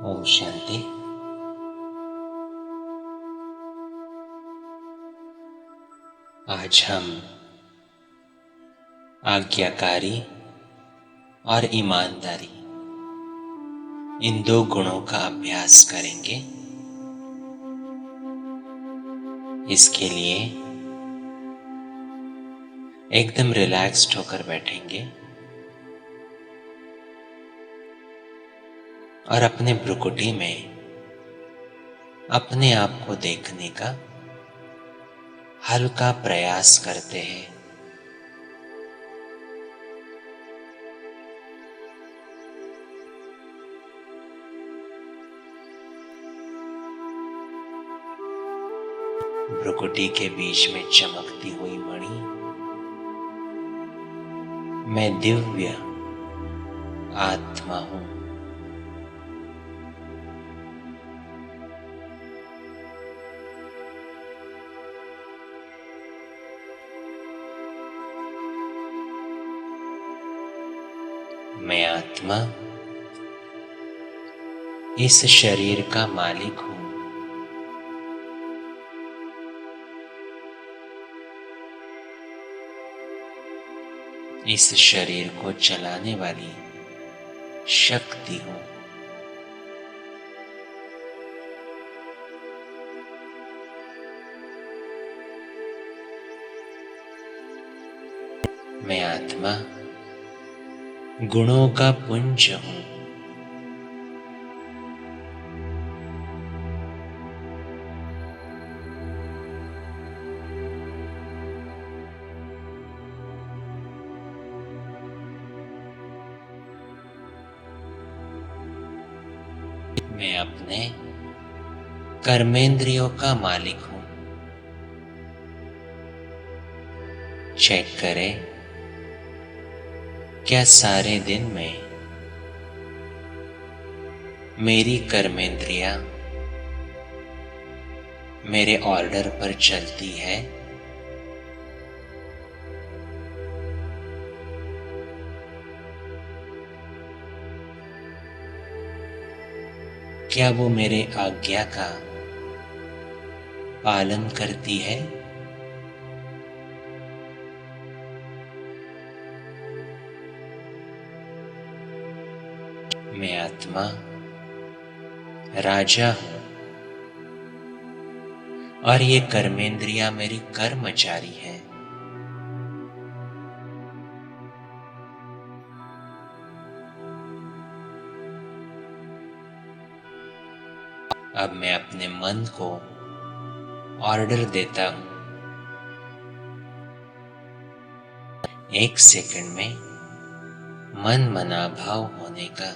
ओम शांति। आज हम आज्ञाकारी और ईमानदारी इन दो गुणों का अभ्यास करेंगे। इसके लिए एकदम रिलैक्स्ड होकर बैठेंगे और अपने भ्रुकुटी में अपने आप को देखने का हल्का प्रयास करते हैं। भ्रुकुटी के बीच में चमकती हुई मणि, मैं दिव्य आत्मा हूं। मैं आत्मा इस शरीर का मालिक हूं। इस शरीर को चलाने वाली शक्ति हूं। मैं आत्मा गुणों का पुंज हूं। मैं अपने कर्मेंद्रियों का मालिक हूं। चेक करें, क्या सारे दिन में मेरी कर्मेंद्रियां मेरे ऑर्डर पर चलती है? क्या वो मेरे आज्ञा का पालन करती है? मैं आत्मा राजा हूं और ये कर्मेंद्रियां मेरी कर्मचारी हैं। अब मैं अपने मन को ऑर्डर देता हूं, 1 सेकंड में मन मना भाव होने का।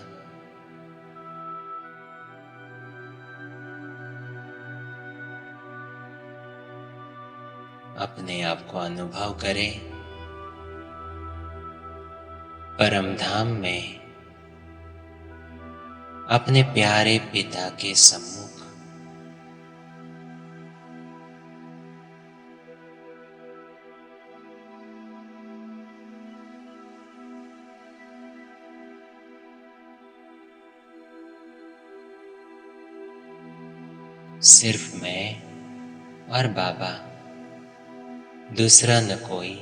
अपने आप को अनुभव करें परम धाम में, अपने प्यारे पिता के सम्मुख। सिर्फ मैं और बाबा, दूसरा न कोई।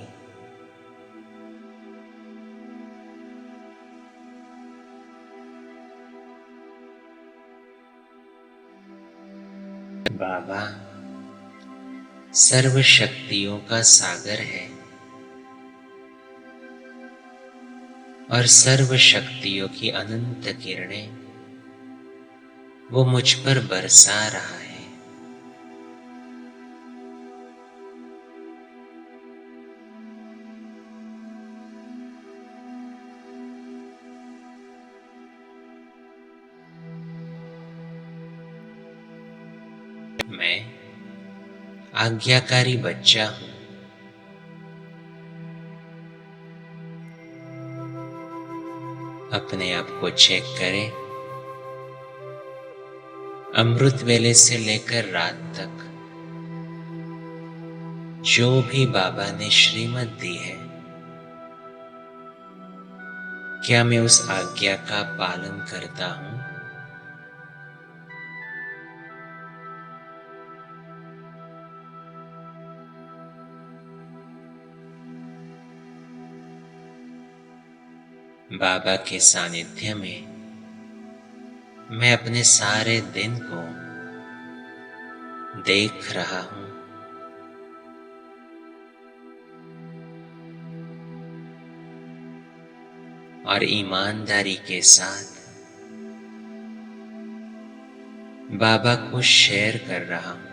बाबा सर्व शक्तियों का सागर है और सर्व शक्तियों की अनंत किरणें वो मुझ पर बरसा रहा है। मैं आज्ञाकारी बच्चा हूं। अपने आप को चेक करें, अमृत वेले से लेकर रात तक जो भी बाबा ने श्रीमत दी है, क्या मैं उस आज्ञा का पालन करता हूं? बाबा के सानिध्य में मैं अपने सारे दिन को देख रहा हूं। और ईमानदारी के साथ बाबा को शेयर कर रहा हूं।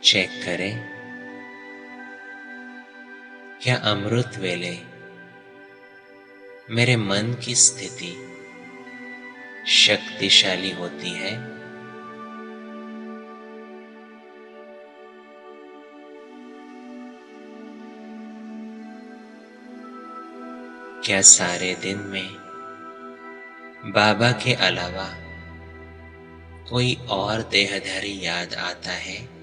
चेक करें, क्या अमृत वेले मेरे मन की स्थिति शक्तिशाली होती है? क्या सारे दिन में बाबा के अलावा कोई और देहधारी याद आता है?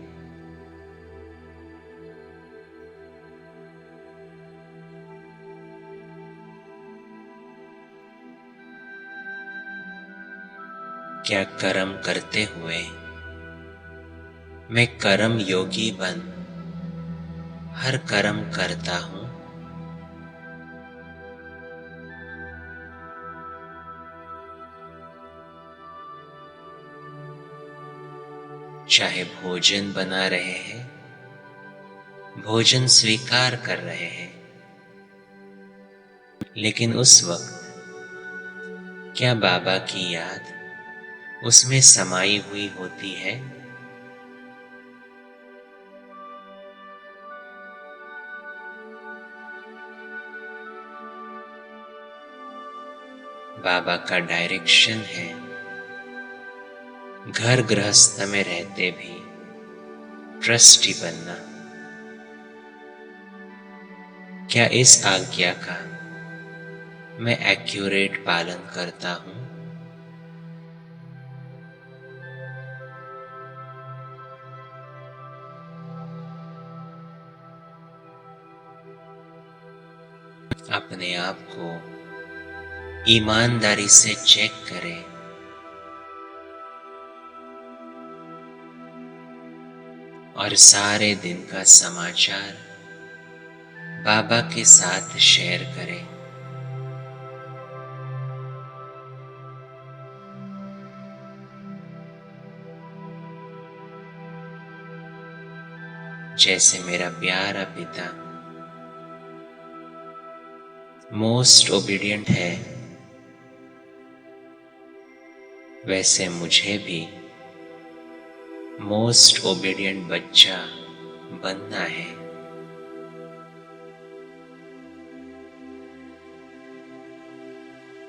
क्या कर्म करते हुए मैं कर्म योगी बन हर कर्म करता हूं? चाहे भोजन बना रहे हैं, भोजन स्वीकार कर रहे हैं, लेकिन उस वक्त क्या बाबा की याद उसमें समाई हुई होती है? बाबा का डायरेक्शन है घर गृहस्थ में रहते भी ट्रस्टी बनना। क्या इस आज्ञा का मैं एक्यूरेट पालन करता हूं? अपने आप को ईमानदारी से चेक करें। और सारे दिन का समाचार बाबा के साथ शेयर करें। जैसे मेरा प्यारा पिता मोस्ट ओबीडिएंट है, वैसे मुझे भी मोस्ट ओबीडिएंट बच्चा बनना है।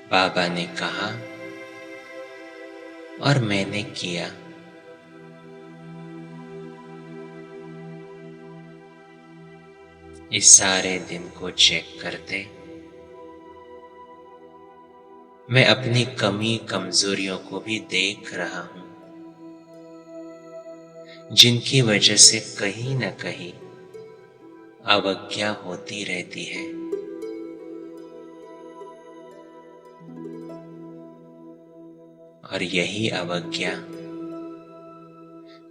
बाबा ने कहा और मैंने किया। इस सारे दिन को चेक करते मैं अपनी कमी कमजोरियों को भी देख रहा हूं, जिनकी वजह से कहीं न कहीं अवज्ञा होती रहती है। और यही अवज्ञा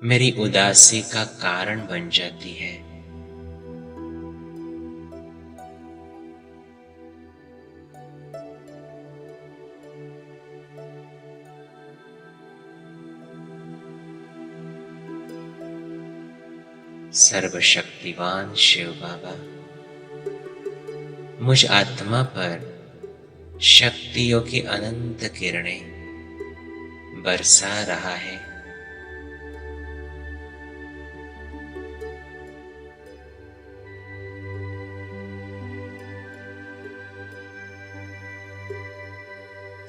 मेरी उदासी का कारण बन जाती है। सर्वशक्तिवान शिव बाबा मुझ आत्मा पर शक्तियों की अनंत किरणें बरसा रहा है।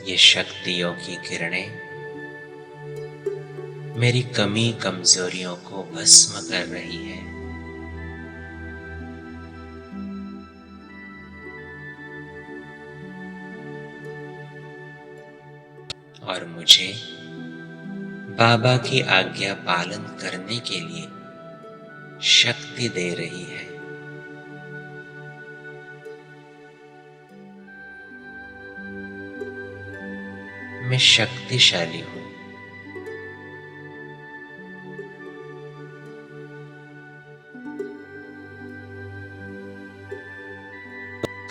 ये शक्तियों की किरणें मेरी कमी कमजोरियों को भस्म कर रही है। और मुझे बाबा की आज्ञा पालन करने के लिए शक्ति दे रही है। मैं शक्तिशाली हूं।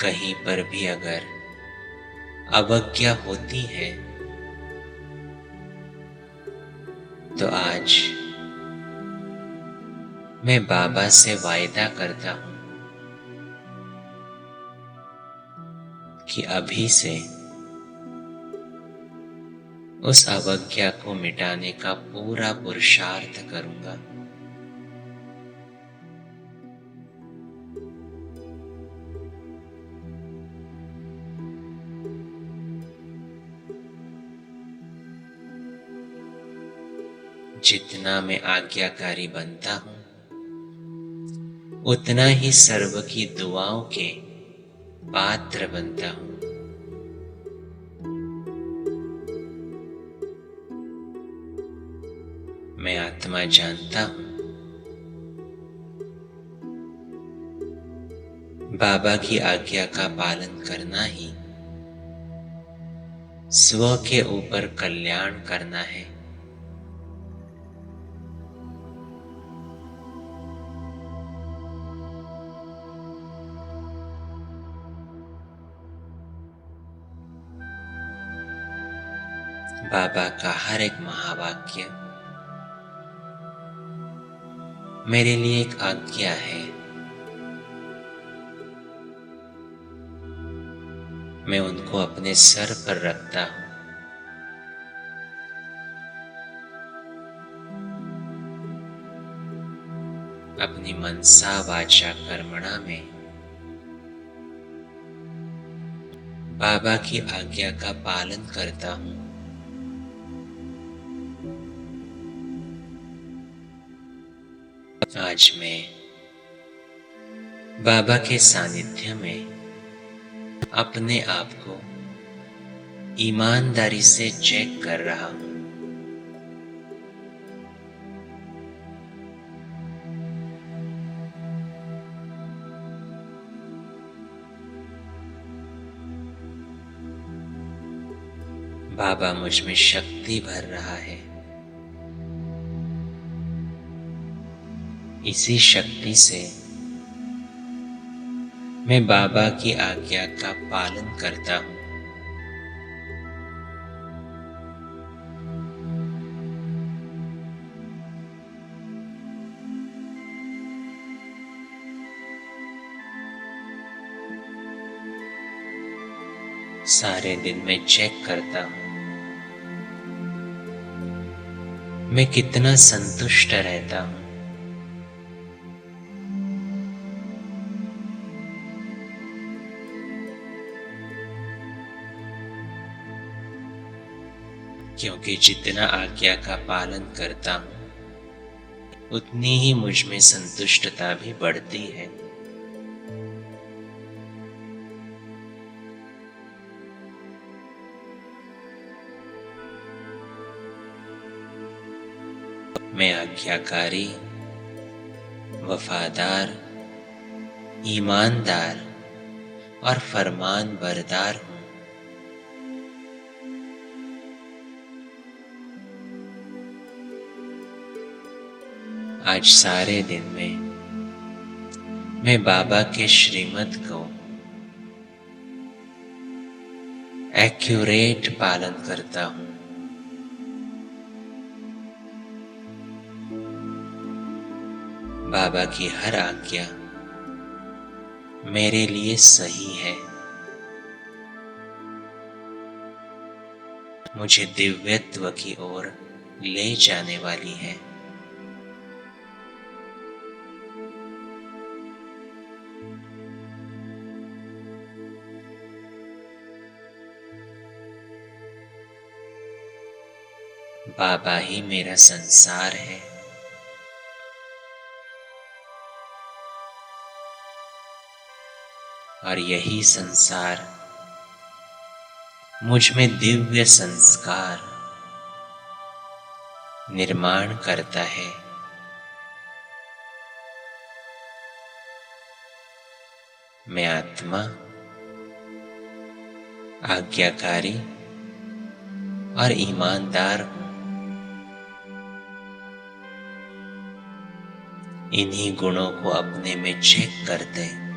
कहीं पर भी अगर अवज्ञा होती है तो आज मैं बाबा से वायदा करता हूं कि अभी से उस अवज्ञा को मिटाने का पूरा पुरुषार्थ करूंगा। जितना मैं आज्ञाकारी बनता हूं, उतना ही सर्व की दुआओं के पात्र बनता हूं। मैं आत्मा जानता हूं, बाबा की आज्ञा का पालन करना ही स्व के ऊपर कल्याण करना है। बाबा का हर एक महावाक्य मेरे लिए एक आज्ञा है। मैं उनको अपने सर पर रखता हूं। अपनी मनसा वाचा कर्मणा में बाबा की आज्ञा का पालन करता हूं। आज मैं बाबा के सानिध्य में अपने आप को ईमानदारी से चेक कर रहा हूं। बाबा मुझ में शक्ति भर रहा है। इसी शक्ति से मैं बाबा की आज्ञा का पालन करता हूं। सारे दिन मैं चेक करता हूं मैं कितना संतुष्ट रहता हूं। क्योंकि जितना आज्ञा का पालन करता हूं उतनी ही मुझ में संतुष्टता भी बढ़ती है। मैं आज्ञाकारी, वफादार, ईमानदार और फरमान बरदार हूं। आज सारे दिन में मैं बाबा के श्रीमत को एक्यूरेट पालन करता हूं। बाबा की हर आज्ञा मेरे लिए सही है। मुझे दिव्यत्व की ओर ले जाने वाली है। बाबा ही मेरा संसार है। और यही संसार मुझ में दिव्य संस्कार निर्माण करता है। मैं आत्मा, आज्ञाकारी और ईमानदार हूं। इन्हीं गुणों को अपने में चेक करते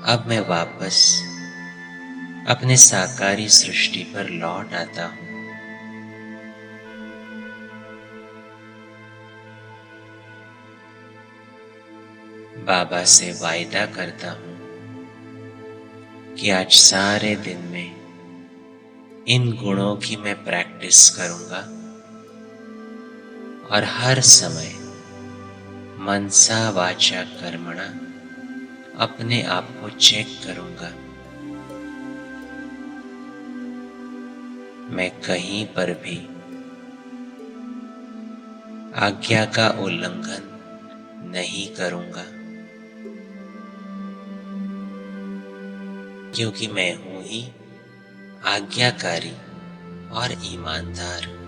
अब मैं वापस अपने साकारी सृष्टि पर लौट आता हूँ। बाबा से वायदा करता हूँ कि आज सारे दिन में इन गुणों की मैं प्रैक्टिस करूंगा और हर समय मनसा वाचा कर्मणा अपने आप को चेक करूंगा। मैं कहीं पर भी आज्ञा का उल्लंघन नहीं करूंगा, क्योंकि मैं हूं ही आज्ञाकारी और ईमानदार।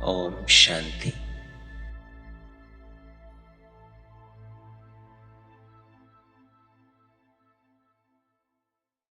ओम शांति।